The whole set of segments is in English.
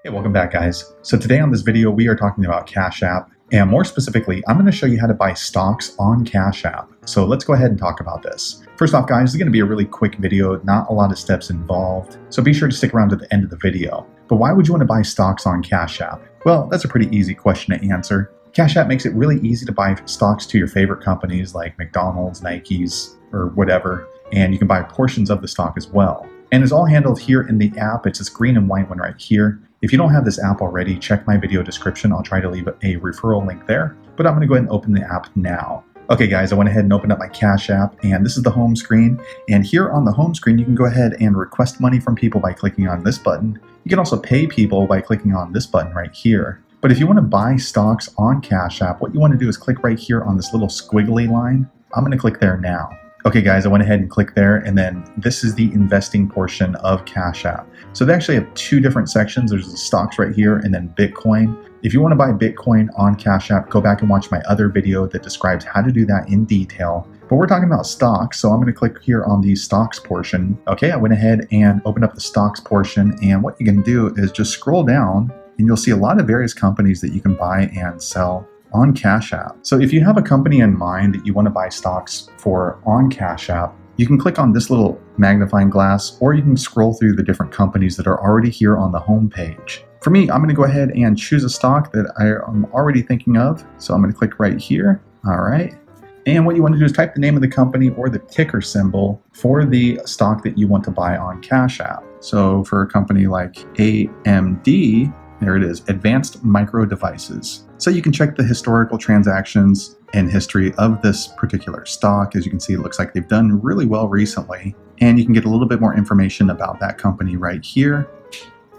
Hey, welcome back, guys. So today on this video, we are talking about Cash App, and more specifically, I'm going to show you how to buy stocks on Cash App. So let's go ahead and talk about this. First off, guys, this is going to be a really quick video, not a lot of steps involved, so be sure to stick around to the end of the video. But why would you want to buy stocks on Cash App? Well, that's a pretty easy question to answer. Cash App makes it really easy to buy stocks to your favorite companies like McDonald's, Nike's, or whatever, and you can buy portions of the stock as well. And it's all handled here in the app. It's this green and white one right here. If you don't have this app already, check my video description. I'll try to leave a referral link there, but I'm going to go ahead and open the app now. Okay, guys, I went ahead and opened up my Cash App, and this is the home screen. And here on the home screen, you can go ahead and request money from people by clicking on this button. You can also pay people by clicking on this button right here. But if you want to buy stocks on Cash App, what you want to do is click right here on this little squiggly line. I'm going to click there now. Okay, guys, I went ahead and clicked there, and then this is the investing portion of Cash App. So they actually have two different sections. There's the stocks right here and then Bitcoin. If you want to buy Bitcoin on Cash App, go back and watch my other video that describes how to do that in detail. But we're talking about stocks, so I'm going to click here on the stocks portion. Okay, I went ahead and opened up the stocks portion, and what you can do is just scroll down, and you'll see a lot of various companies that you can buy and sell on Cash App. So if you have a company in mind that you want to buy stocks for on Cash App, you can click on this little magnifying glass, or you can scroll through the different companies that are already here on the home page. For me, I'm going to go ahead and choose a stock that I am already thinking of. So I'm going to click right here. All right. And what you want to do is type the name of the company or the ticker symbol for the stock that you want to buy on Cash App. So for a company like AMD, there it is, Advanced Micro Devices. So you can check the historical transactions and history of this particular stock. As you can see, it looks like they've done really well recently. And you can get a little bit more information about that company right here.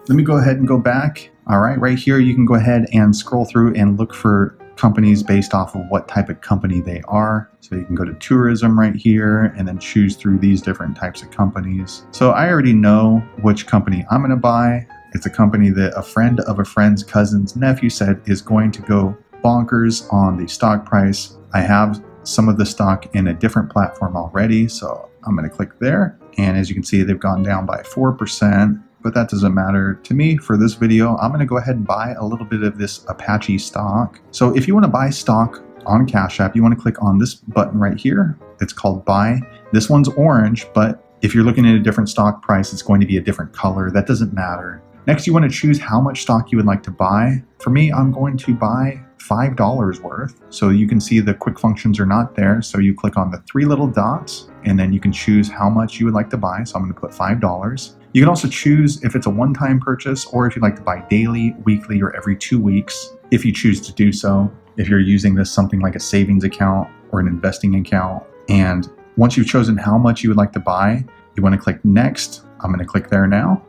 Let me go ahead and go back. All right here, you can go ahead and scroll through and look for companies based off of what type of company they are. So you can go to tourism right here and then choose through these different types of companies. So I already know which company I'm going to buy. It's a company that a friend of a friend's cousin's nephew said is going to go bonkers on the stock price. I have some of the stock in a different platform already, so I'm going to click there. And as you can see, they've gone down by 4%, but that doesn't matter to me for this video. I'm going to go ahead and buy a little bit of this Apache stock. So if you want to buy stock on Cash App, you want to click on this button right here. It's called Buy. This one's orange, but if you're looking at a different stock price, it's going to be a different color. That doesn't matter. Next, you want to choose how much stock you would like to buy. For me, I'm going to buy $5 worth. So you can see the quick functions are not there. So you click on the three little dots, and then you can choose how much you would like to buy. So I'm going to put $5. You can also choose if it's a one-time purchase or if you'd like to buy daily, weekly, or every 2 weeks, if you choose to do so. If you're using this something like a savings account or an investing account. And once you've chosen how much you would like to buy, you want to click Next. I'm going to click there now.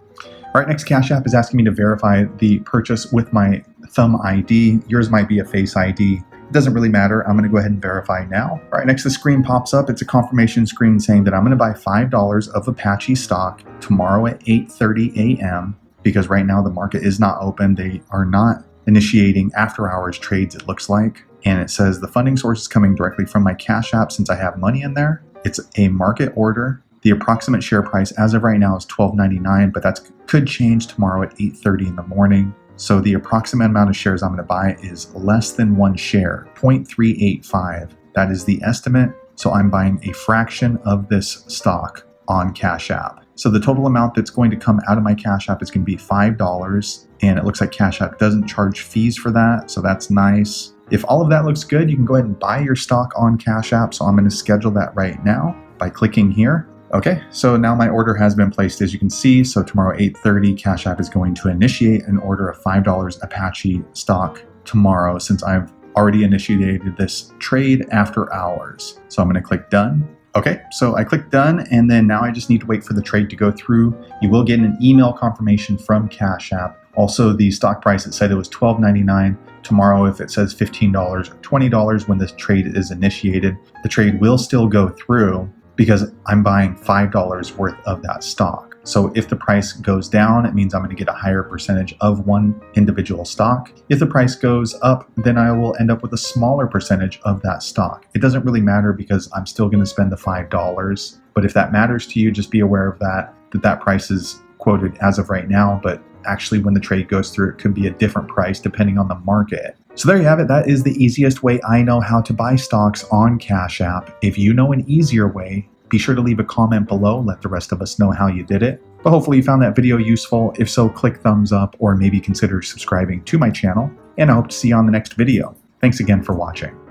All right, next, Cash App is asking me to verify the purchase with my thumb ID. Yours might be a Face ID. It doesn't really matter. I'm going to go ahead and verify now. All right, next the screen pops up. It's a confirmation screen saying that I'm going to buy $5 of Apache stock tomorrow at 8:30 a.m. because right now the market is not open. They are not initiating after-hours trades, it looks like. And it says the funding source is coming directly from my Cash App since I have money in there. It's a market order. The approximate share price as of right now is $12.99, but that could change tomorrow at 8:30 in the morning. So the approximate amount of shares I'm going to buy is less than one share, 0.385. That is the estimate. So I'm buying a fraction of this stock on Cash App. So the total amount that's going to come out of my Cash App is going to be $5. And it looks like Cash App doesn't charge fees for that. So that's nice. If all of that looks good, you can go ahead and buy your stock on Cash App. So I'm going to schedule that right now by clicking here. Okay, so now my order has been placed, as you can see. So tomorrow, 8:30, Cash App is going to initiate an order of $5 Apache stock tomorrow since I've already initiated this trade after hours. So I'm going to click Done. Okay, so I clicked Done, and then now I just need to wait for the trade to go through. You will get an email confirmation from Cash App. Also, the stock price, it said it was $12.99. Tomorrow, if it says $15 or $20 when this trade is initiated, the trade will still go through, because I'm buying $5 worth of that stock. So if the price goes down, it means I'm going to get a higher percentage of one individual stock. If the price goes up, then I will end up with a smaller percentage of that stock. It doesn't really matter because I'm still going to spend the $5. But if that matters to you, just be aware of that price is quoted as of right now, but actually when the trade goes through, it could be a different price depending on the market. So there you have it. That is the easiest way I know how to buy stocks on Cash App. If you know an easier way, be sure to leave a comment below. Let the rest of us know how you did it. But hopefully you found that video useful. If so, click thumbs up or maybe consider subscribing to my channel. And I hope to see you on the next video. Thanks again for watching.